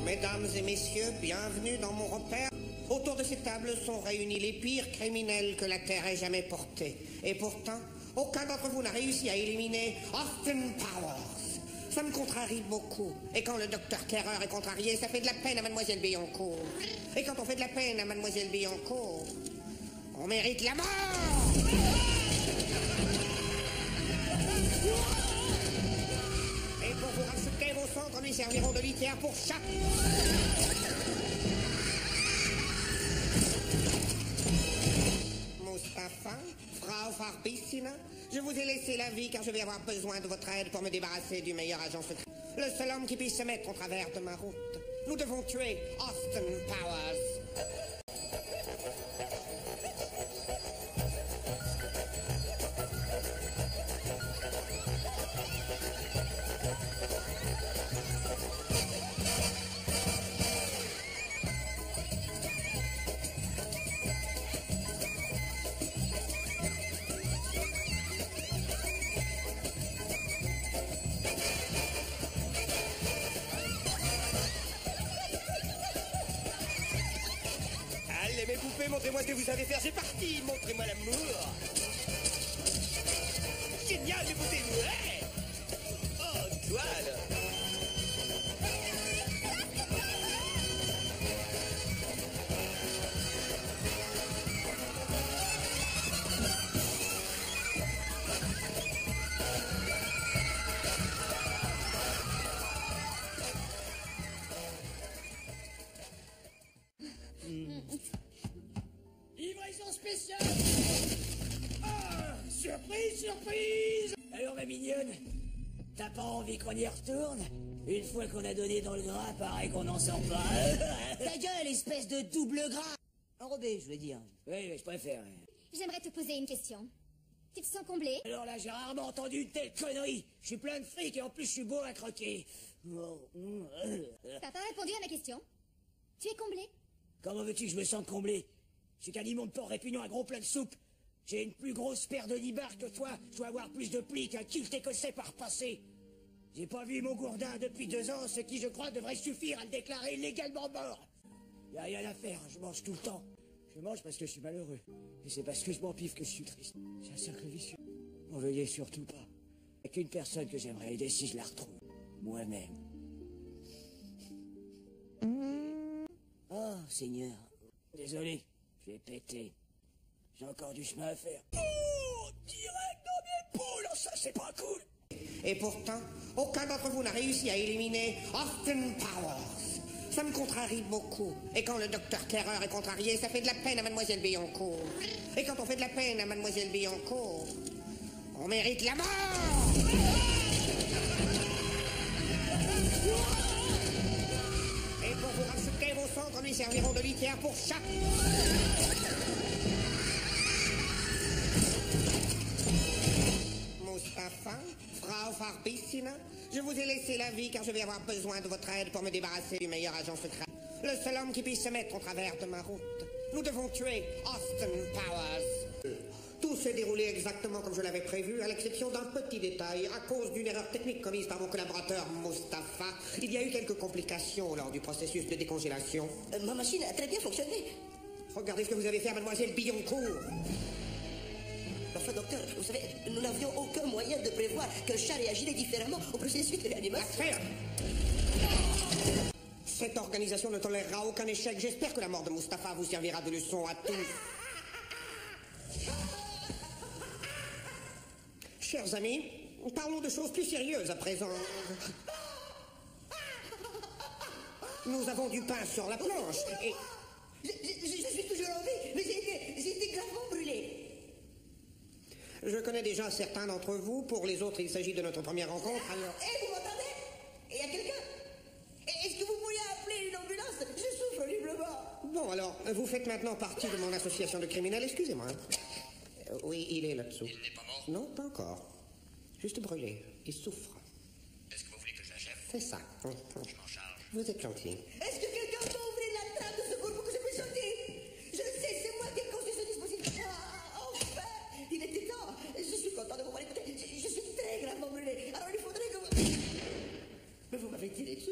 Mesdames et messieurs, bienvenue dans mon repère. Autour de cette table sont réunis les pires criminels que la Terre ait jamais portés. Et pourtant, aucun d'entre vous n'a réussi à éliminer Austin Powers. Ça me contrarie beaucoup. Et quand le docteur Kerrer est contrarié, ça fait de la peine à Mademoiselle Billancourt. Et quand on fait de la peine à Mademoiselle Billancourt, on mérite la mort. Et pour vous racheter, vos centres lui serviront de litière pour chaque... Mustapha, Frau Farbissina, je vous ai laissé la vie car je vais avoir besoin de votre aide pour me débarrasser du meilleur agent secret. Le seul homme qui puisse se mettre en travers de ma route. Nous devons tuer Austin Powers. Allez mes poupées, montrez-moi ce que vous savez faire, c'est parti. Montrez-moi l'amour. Génial, mes poupées, ouais. Oh, toile. Livraison spéciale. Ah, surprise, surprise. Alors ma mignonne, t'as pas envie qu'on y retourne? Une fois qu'on a donné dans le gras, pareil qu'on n'en sort pas. Ta gueule, espèce de double gras. Enrobé, je veux dire. Oui, je préfère. J'aimerais te poser une question. Tu te sens comblé? Alors là, j'ai rarement entendu une telle connerie. Je suis plein de fric et en plus je suis beau à croquer. T'as pas répondu à ma question. Tu es comblé? Comment veux-tu que je me sente comblé? Je suis qu'un immonde porc répugnant à gros plat de soupe. J'ai une plus grosse paire de nibards que toi. Je dois avoir plus de plis qu'un kilt écossais par passé. J'ai pas vu mon gourdin depuis 2 ans, ce qui, je crois, devrait suffire à le déclarer légalement mort. Y a rien à faire, je mange tout le temps. Je mange parce que je suis malheureux. Et c'est parce que je m'empiffe que je suis triste. C'est un cercle vicieux. M'en veuillez surtout pas. Il n'y a qu'une personne que j'aimerais aider si je la retrouve. Moi-même. Oh, Seigneur. Désolé, j'ai pété. J'ai encore du chemin à faire. Oh, direct dans mes poules, ça c'est pas cool. Et pourtant, aucun d'entre vous n'a réussi à éliminer Austin Powers. Ça me contrarie beaucoup. Et quand le docteur Kerrer est contrarié, ça fait de la peine à Mademoiselle Billancourt. Et quand on fait de la peine à Mademoiselle Billancourt, on mérite la mort. Et pour vous racheter, vos centres lui serviront de litière pour chaque... Mustapha, Frau Farbissina, je vous ai laissé la vie car je vais avoir besoin de votre aide pour me débarrasser du meilleur agent secret. Le seul homme qui puisse se mettre en travers de ma route. Nous devons tuer Austin Powers. Tout s'est déroulé exactement comme je l'avais prévu, à l'exception d'un petit détail. À cause d'une erreur technique commise par mon collaborateur Mustapha, il y a eu quelques complications lors du processus de décongélation. Ma machine a très bien fonctionné. Regardez ce que vous avez fait à Mademoiselle Billancourt. Enfin, docteur, vous savez, nous n'avions aucun moyen de prévoir que le chat réagirait différemment au processus de réanimation. Affaire. Cette organisation ne tolérera aucun échec. J'espère que la mort de Mustapha vous servira de leçon à tous. Chers amis, parlons de choses plus sérieuses à présent. Nous avons du pain sur la planche et... Je suis toujours en vie, mais j'ai été gravement brûlé. Je connais déjà certains d'entre vous. Pour les autres, il s'agit de notre première rencontre, alors... Vous m'entendez? Il y a quelqu'un? Est-ce que vous pourriez appeler une ambulance? Je souffre horriblement. Bon, alors, vous faites maintenant partie de mon association de criminels, excusez-moi. Oui, il est là-dessous. Il n'est pas mort? Non, pas encore. Juste brûlé. Il souffre. Est-ce que vous voulez que je l'achève? C'est ça. Je m'en charge. Vous êtes gentil. Est-ce que quelqu'un peut ouvrir la trappe de secours pour que je puisse sortir? Je le sais, c'est moi qui ai conçu ce dispositif. Enfin, il était temps. Je suis content de vous voir écouter. Je suis très gravement brûlé. Alors il faudrait que vous... Mais vous m'avez tiré dessus.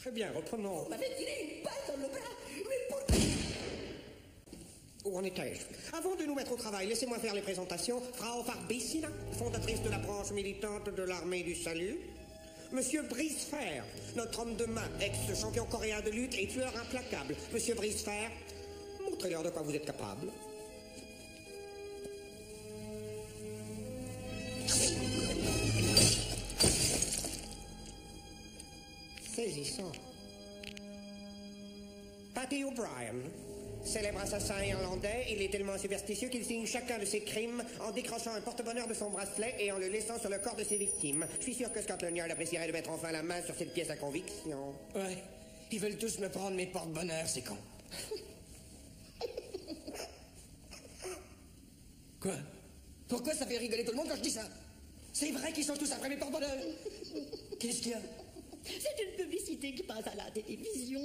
Très bien, reprenons. Vous m'avez tiré une balle dans le bras. Mais pourquoi? Où en étais-je? Avant de nous mettre au travail, laissez-moi faire les présentations. Frau Farbissina, fondatrice de la branche militante de l'armée du salut. Monsieur Brisefer, notre homme de main, ex-champion coréen de lutte et tueur implacable. Monsieur Brisefer, montrez-leur de quoi vous êtes capable. Saisissant. Paddy O'Brien, célèbre assassin irlandais, il est tellement superstitieux qu'il signe chacun de ses crimes en décrochant un porte-bonheur de son bracelet et en le laissant sur le corps de ses victimes. Je suis sûr que Scotland Yard apprécierait de mettre enfin la main sur cette pièce à conviction. Ouais, ils veulent tous me prendre mes porte-bonheurs, c'est con. Quoi? Pourquoi ça fait rigoler tout le monde quand je dis ça? C'est vrai qu'ils sont tous après mes porte-bonheurs. Qu'est-ce qu'il y a? C'est une publicité qui passe à la télévision.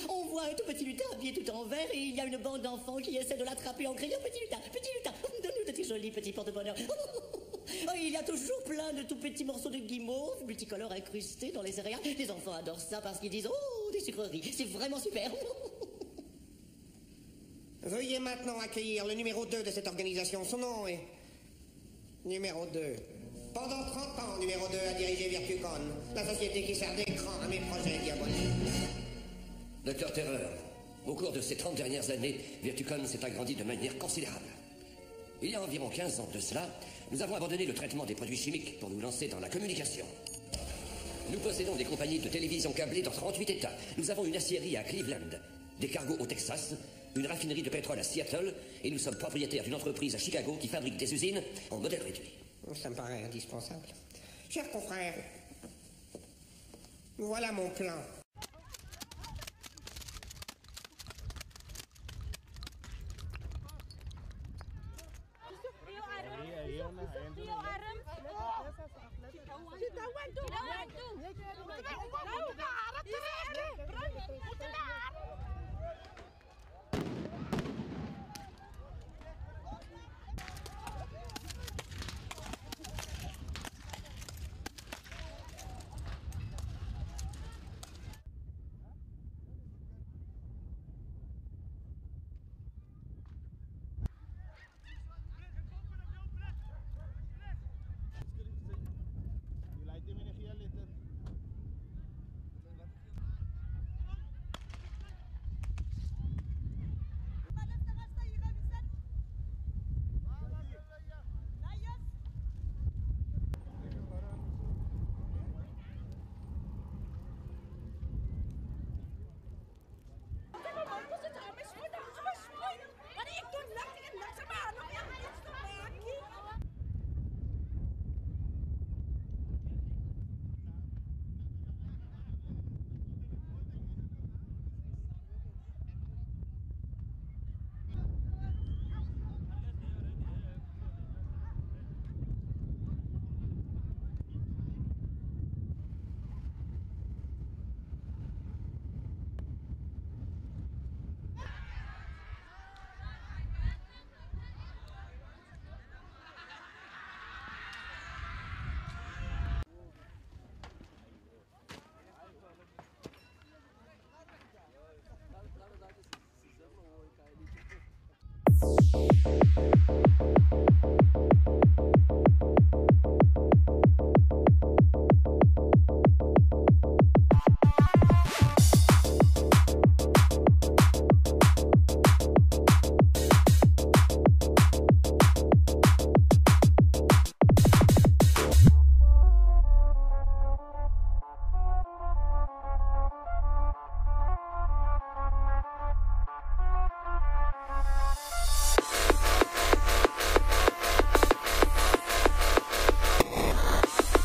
On voit un tout petit lutin habillé tout en vert et il y a une bande d'enfants qui essaie de l'attraper en criant « Petit lutin, donne-nous de tes jolis petits porte-bonheur. » Oh, il y a toujours plein de tout petits morceaux de guimauve, multicolores incrustés dans les céréales. Les enfants adorent ça parce qu'ils disent « Oh, des sucreries, c'est vraiment super. » Veuillez maintenant accueillir le numéro 2 de cette organisation. Son nom est... Numéro 2. Pendant 30 ans, numéro 2 a dirigé Virtucon, la société qui sert d'écran à mes projets diaboliques. Docteur Terreur, au cours de ces 30 dernières années, Virtucon s'est agrandi de manière considérable. Il y a environ 15 ans de cela, nous avons abandonné le traitement des produits chimiques pour nous lancer dans la communication. Nous possédons des compagnies de télévision câblée dans 38 États. Nous avons une aciérie à Cleveland, des cargos au Texas, une raffinerie de pétrole à Seattle, et nous sommes propriétaires d'une entreprise à Chicago qui fabrique des usines en modèle réduit. Ça me paraît indispensable. Chers confrères, voilà mon plan.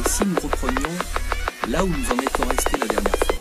Si nous reprenions là où nous en étions restés la dernière fois.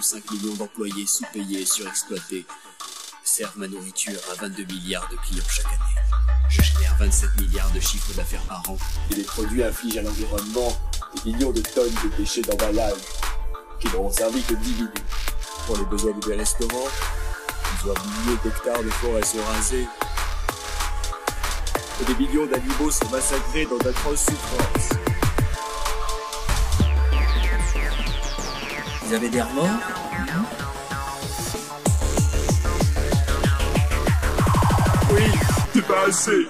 5 millions d'employés sous-payés et surexploités servent ma nourriture à 22 milliards de clients chaque année. Je génère 27 milliards de chiffre d'affaires par an. Et les produits infligent à l'environnement des millions de tonnes de déchets d'emballage qui n'auront servi que 10 minutes. Pour les besoins de mes restaurants, plusieurs milliers d'hectares de forêts sont rasés. Et des millions d'animaux sont massacrés dans d'atroces souffrances. Vous avez des remords? Oui, c'est pas assez.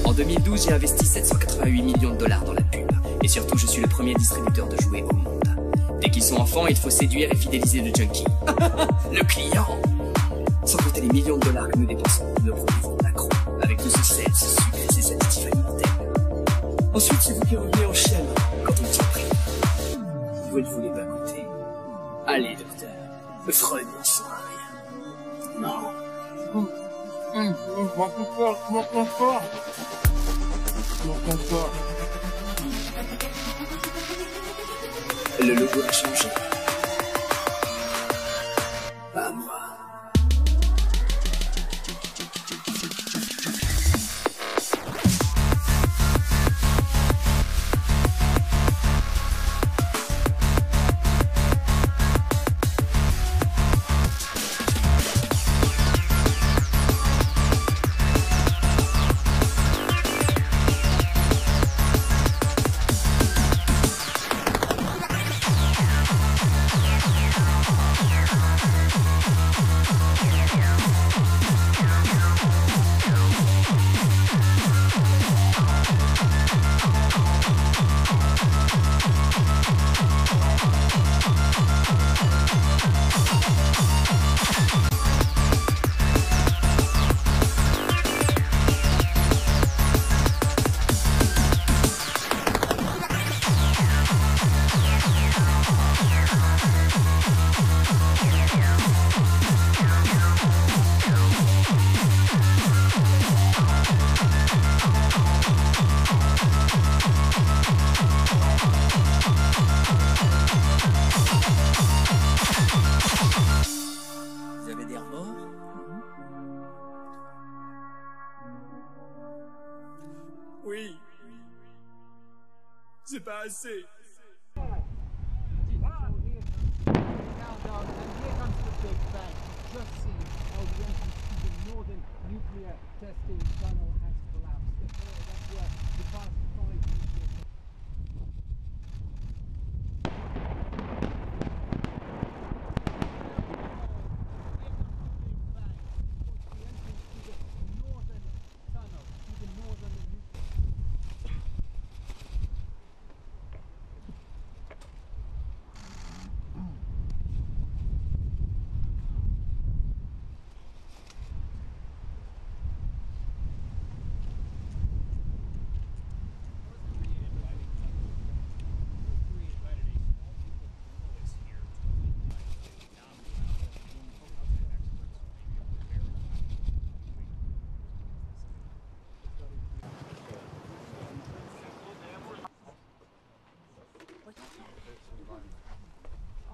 En 2012, j'ai investi 788 millions de dollars dans la pub. Et surtout, je suis le premier distributeur de jouets au monde. Dès qu'ils sont enfants, il faut séduire et fidéliser le junkie. Le client. Sans compter les millions de dollars que nous dépensons pour nos produits vont accro, avec de ce sel, ce sucre et ces additifs alimentaires. Ensuite, c'est vous qui revenez en chaîne quand on tient prix. Vous ne voulez pas goûter. Allez, docteur. Le Freud n'en saura rien. Non. Le logo a changé. Pas moi. Oui. C'est pas assez.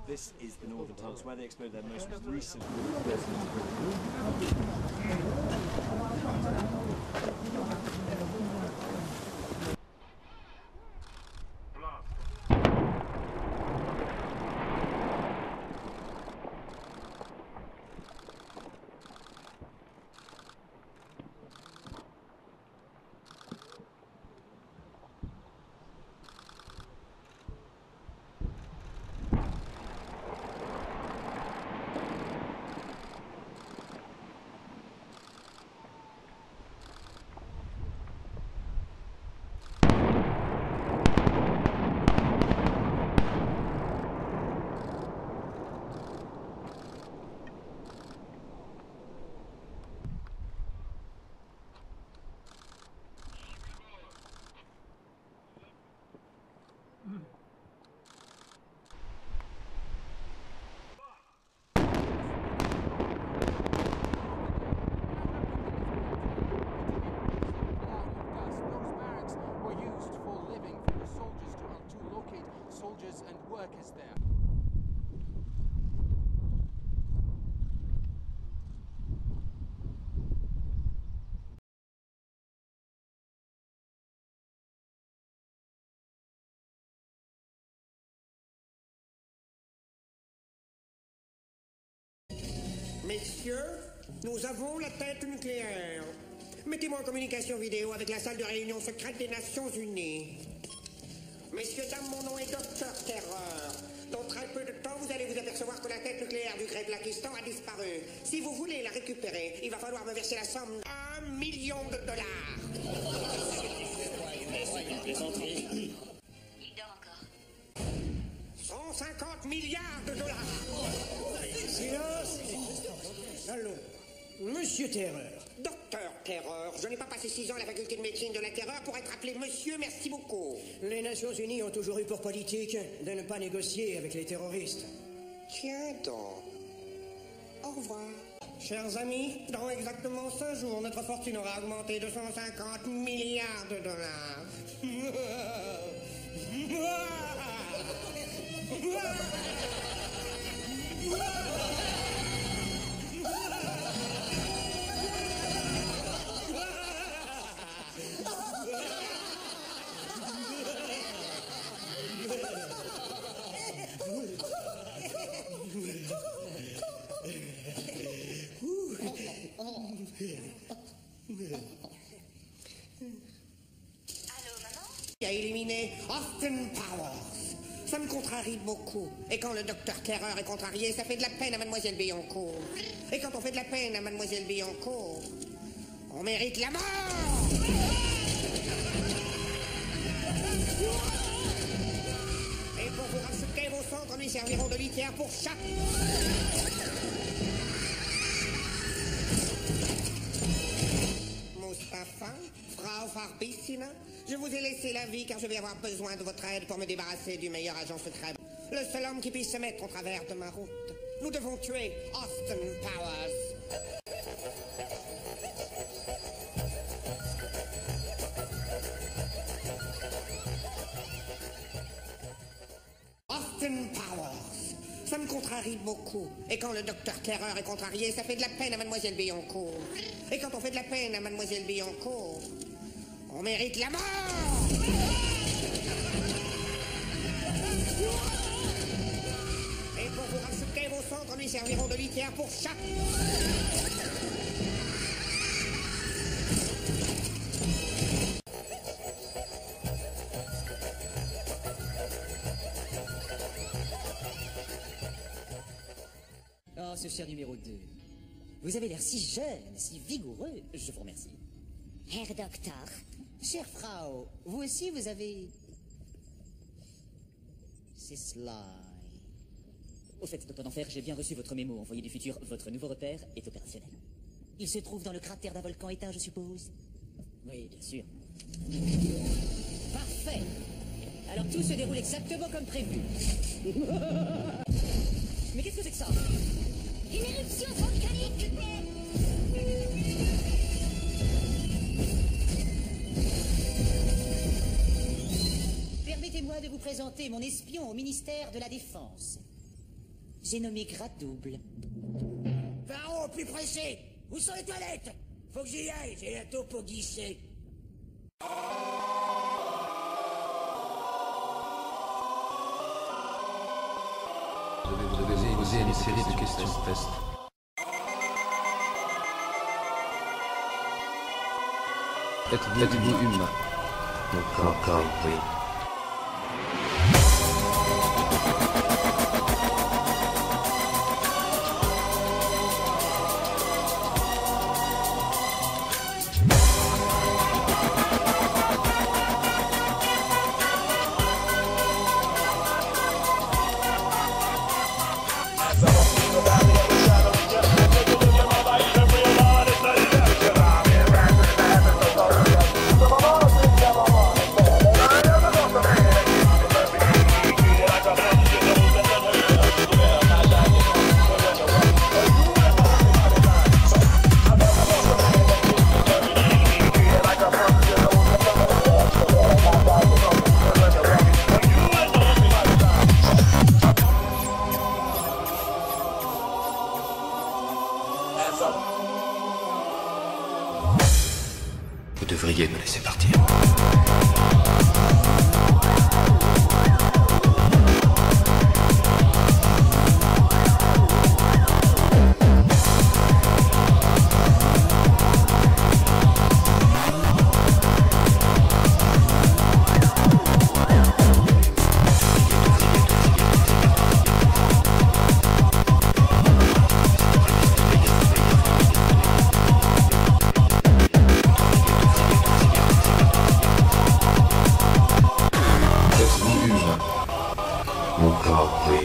This is the northern tunnel, where they exploded their most recent. Soldiers and workers there. Messieurs, nous avons la tête nucléaire. Mettez-moi en communication vidéo avec la salle de réunion secrète des Nations Unies. Messieurs, dames, mon nom est Docteur Terreur. Dans très peu de temps, vous allez vous apercevoir que la tête nucléaire du Great Blackistan a disparu. Si vous voulez la récupérer, il va falloir me verser la somme $1 million. Il dort encore. 150 milliards $. Silence! Allons, Monsieur Terreur. Docteur Terreur, je n'ai pas passé 6 ans à la faculté de médecine de la terreur pour être appelé monsieur, merci beaucoup. Les Nations Unies ont toujours eu pour politique de ne pas négocier avec les terroristes. Tiens donc. Au revoir. Chers amis, dans exactement 5 jours, notre fortune aura augmenté de 150 milliards $. Qui a éliminé Austin Powers. Ça me contrarie beaucoup. Et quand le Docteur Terreur est contrarié, ça fait de la peine à Mademoiselle Billancourt. Et quand on fait de la peine à Mademoiselle Billancourt, on mérite la mort. Et pour vous racheter, vos cendres lui serviront de litière pour chaque... Mustapha, Frau Farbissina, je vous ai laissé la vie car je vais avoir besoin de votre aide pour me débarrasser du meilleur agent secret. Le seul homme qui puisse se mettre en travers de ma route. Nous devons tuer Austin Powers. Austin Powers. Ça me contrarie beaucoup. Et quand le Docteur Terreur est contrarié, ça fait de la peine à Mademoiselle Billancourt. Et quand on fait de la peine à Mademoiselle Billancourt, on mérite la mort. Et pour vous racheter, vos cendres lui serviront de litière pour chaque... Oh, ce cher numéro 2. Vous avez l'air si jeune, si vigoureux. Je vous remercie. Herr Docteur. Chère Frau, vous aussi vous avez... C'est cela. Au fait, Docteur d'Enfer, j'ai bien reçu votre mémo. Envoyé du futur, votre nouveau repère est opérationnel. Il se trouve dans le cratère d'un volcan éteint, je suppose? Oui, bien sûr. Parfait. Alors tout se déroule exactement comme prévu. Mais qu'est-ce que c'est que ça? Une éruption volcanique. Permettez-moi de vous présenter mon espion au ministère de la Défense. J'ai nommé grade double. Varro, plus pressé. Où sont les toilettes? Faut que j'y aille, j'ai la taupe au guichet. Vous devez poser une série de questions test. Êtes-vous humain? Encore, oui. Vous devriez me laisser partir. Encore, oui.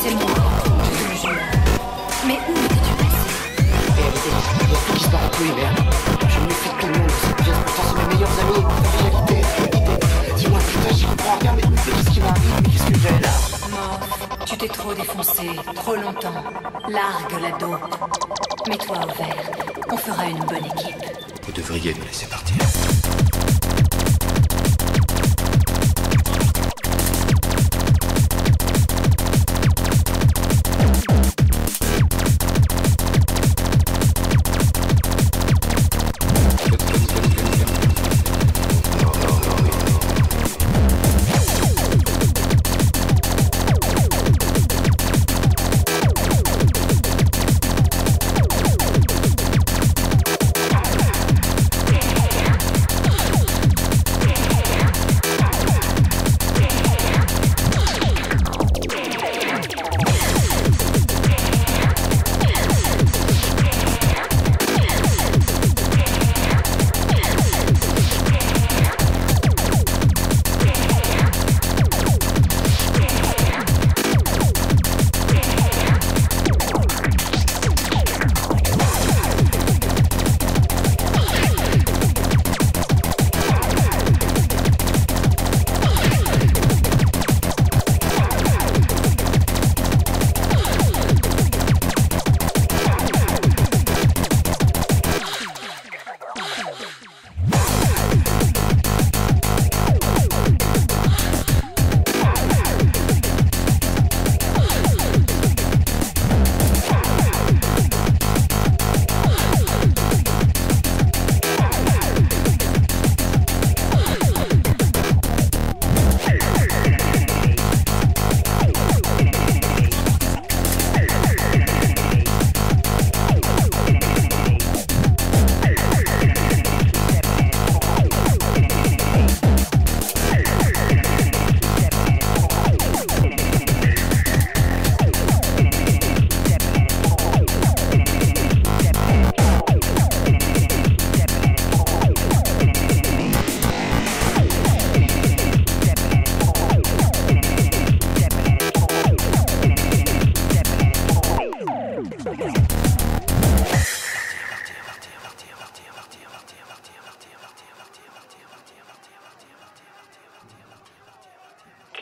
C'est moi. Mais où étais-tu passé? Vérité, il y a tout qui se part en couille, merde. Je me fais tout le monde de cette pièce, pourtant c'est mes meilleurs amis. Réalité. Dis-moi, putain, j'y comprends rien, mais qu'est-ce qui m'arrive? Mais qu'est-ce que j'ai là? Non, tu t'es trop défoncé, trop longtemps. Largue la dope. Mets-toi au vert. On fera une bonne équipe. Vous devriez me laisser partir.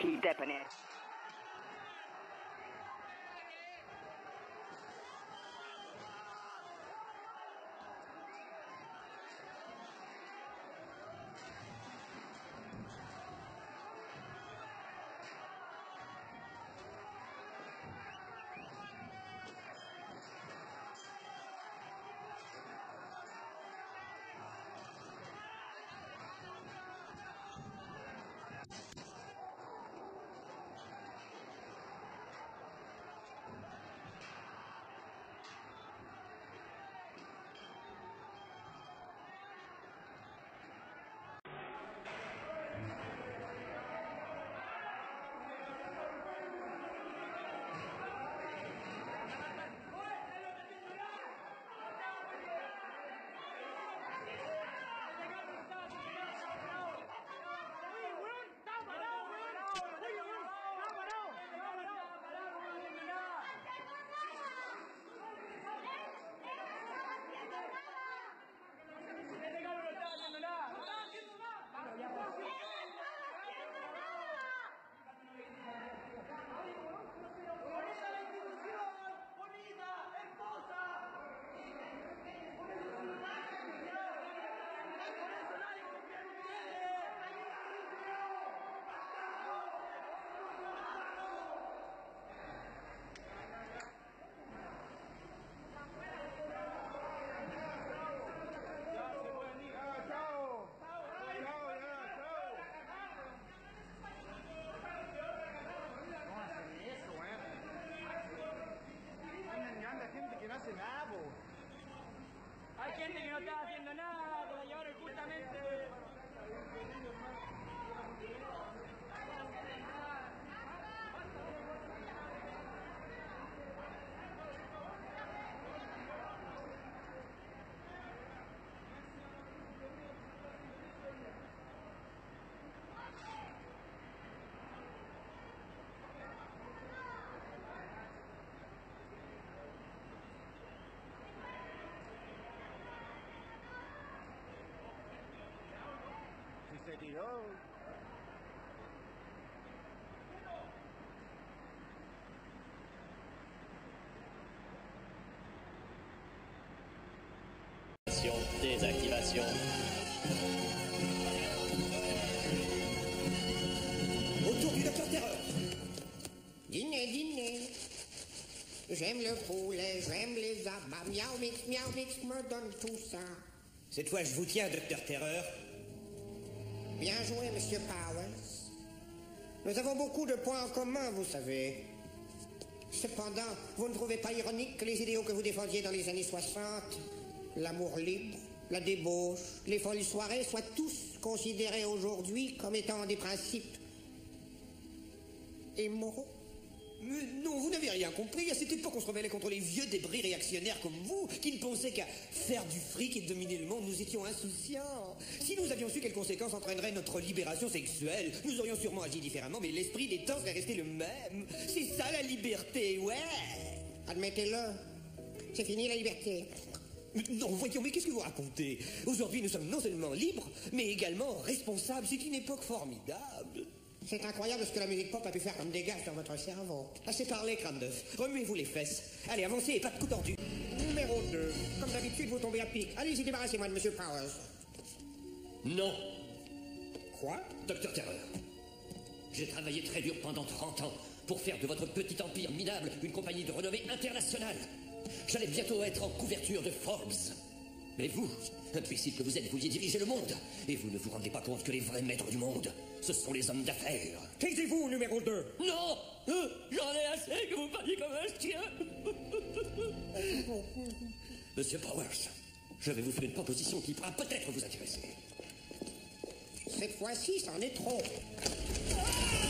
Keep dipping it. Hay gente que no está haciendo nada y ahora justamente... Se tiró. Désactivation. Autour du Docteur Terreur. Dîner, dîner. J'aime le poulet, j'aime les abats. Miaou mix, me donne tout ça. Cette fois, je vous tiens, Docteur Terreur. Bien joué, Monsieur Powers. Nous avons beaucoup de points en commun, vous savez. Cependant, vous ne trouvez pas ironique que les idéaux que vous défendiez dans les années 60, l'amour libre, la débauche, les folles soirées, soient tous considérés aujourd'hui comme étant des principes immoraux? Mais non, vous n'avez rien compris. À cette époque, on se rebellait contre les vieux débris réactionnaires comme vous, qui ne pensaient qu'à faire du fric et dominer le monde. Nous étions insouciants. Si nous avions su quelles conséquences entraînerait notre libération sexuelle, nous aurions sûrement agi différemment, mais l'esprit des temps serait resté le même. C'est ça la liberté, ouais. Admettez-le. C'est fini la liberté. Non, voyons, mais qu'est-ce que vous racontez? Aujourd'hui, nous sommes non seulement libres, mais également responsables. C'est une époque formidable. C'est incroyable ce que la musique pop a pu faire comme dégâts dans votre cerveau. Assez parlé, crâne d'œuf. Remuez-vous les fesses. Allez, avancez et pas de coup tordu. Numéro 2. Comme d'habitude, vous tombez à pic. Allez-y, débarrassez-moi de Monsieur Powers. Non. Quoi? Docteur Terreur. J'ai travaillé très dur pendant 30 ans pour faire de votre petit empire minable une compagnie de renommée internationale. J'allais bientôt être en couverture de Forbes. Mais vous, imbécile que vous êtes, vouliez diriger le monde. Et vous ne vous rendez pas compte que les vrais maîtres du monde, ce sont les hommes d'affaires. Taisez-vous, numéro 2. Non. J'en ai assez que vous parliez comme un chien. Monsieur Powers, je vais vous faire une proposition qui pourra peut-être vous intéresser. Cette fois-ci, c'en est trop.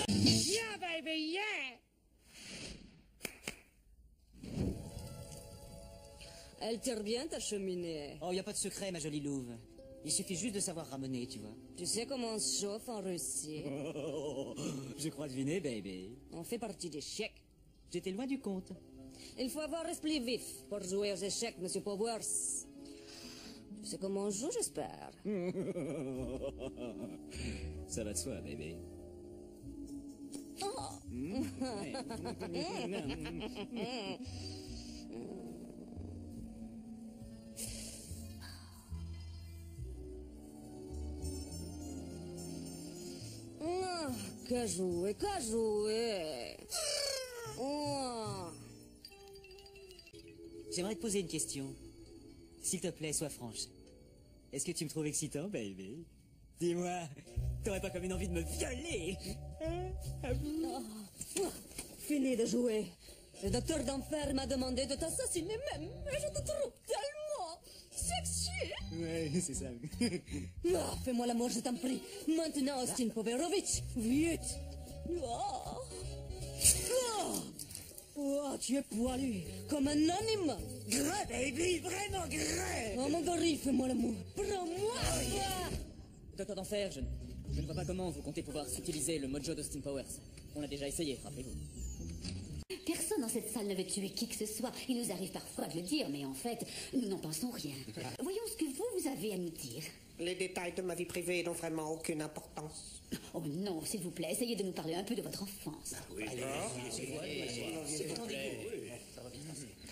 Yeah, baby, yeah! Elle tire bien ta cheminée. Oh, y a pas de secret, ma jolie louve. Il suffit juste de savoir ramener, tu vois. Tu sais comment on se chauffe en Russie? Je crois deviner, baby. On fait partie des chèques. J'étais loin du compte. Il faut avoir l'esprit vif pour jouer aux échecs, Monsieur Powers. Tu sais comment on joue, j'espère. Ça va de soi, baby. Qu'à jouer, qu'à jouer. J'aimerais te poser une question. S'il te plaît, sois franche. Est-ce que tu me trouves excitant, baby? Dis-moi, t'aurais pas comme une envie de me violer? Fini de jouer. Le docteur d'enfer m'a demandé de t'assassiner même. Et je te trouve tellement sexy. Ouais, c'est ça. Fais-moi l'amour, je t'en prie. Maintenant, Austin Poverovitch, vite. Tu es poilu, comme un animal. Gras, baby, vraiment gras. Oh, mon gorille, fais-moi l'amour. Prends-moi. Docteur d'enfer, je ne vois pas comment vous comptez pouvoir utiliser le mojo d'Austin Powers. On a déjà essayé, rappelez-vous. Personne dans cette salle ne veut tuer qui que ce soit. Il nous arrive parfois de le dire, mais en fait, nous n'en pensons rien. Voyons ce que vous avez à nous dire. Les détails de ma vie privée n'ont vraiment aucune importance. Oh non, s'il vous plaît, essayez de nous parler un peu de votre enfance.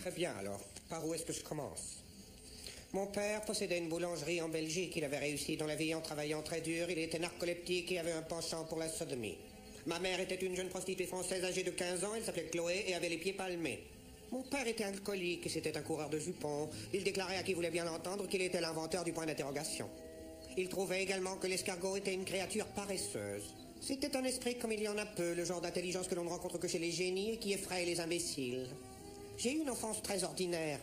Très bien alors. Par où est-ce que je commence? Mon père possédait une boulangerie en Belgique. Il avait réussi dans la vie en travaillant très dur. Il était narcoleptique et avait un penchant pour la sodomie. Ma mère était une jeune prostituée française âgée de 15 ans. Elle s'appelait Chloé et avait les pieds palmés. Mon père était alcoolique et c'était un coureur de jupons. Il déclarait à qui voulait bien l'entendre qu'il était l'inventeur du point d'interrogation. Il trouvait également que l'escargot était une créature paresseuse. C'était un esprit comme il y en a peu, le genre d'intelligence que l'on ne rencontre que chez les génies et qui effraie les imbéciles. J'ai eu une enfance très ordinaire.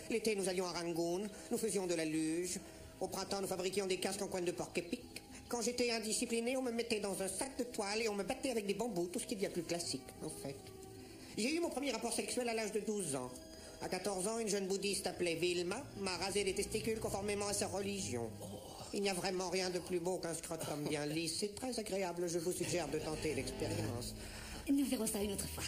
L'été, nous allions à Rangoon, nous faisions de la luge. Au printemps, nous fabriquions des casques en coin de porc-épic. Quand j'étais indiscipliné, on me mettait dans un sac de toile et on me battait avec des bambous, tout ce qu'il y a de plus classique, en fait. J'ai eu mon premier rapport sexuel à l'âge de 12 ans. À 14 ans, une jeune bouddhiste appelée Vilma m'a rasé les testicules conformément à sa religion. Il n'y a vraiment rien de plus beau qu'un scrotum bien lisse. C'est très agréable, je vous suggère de tenter l'expérience. Nous verrons ça une autre fois.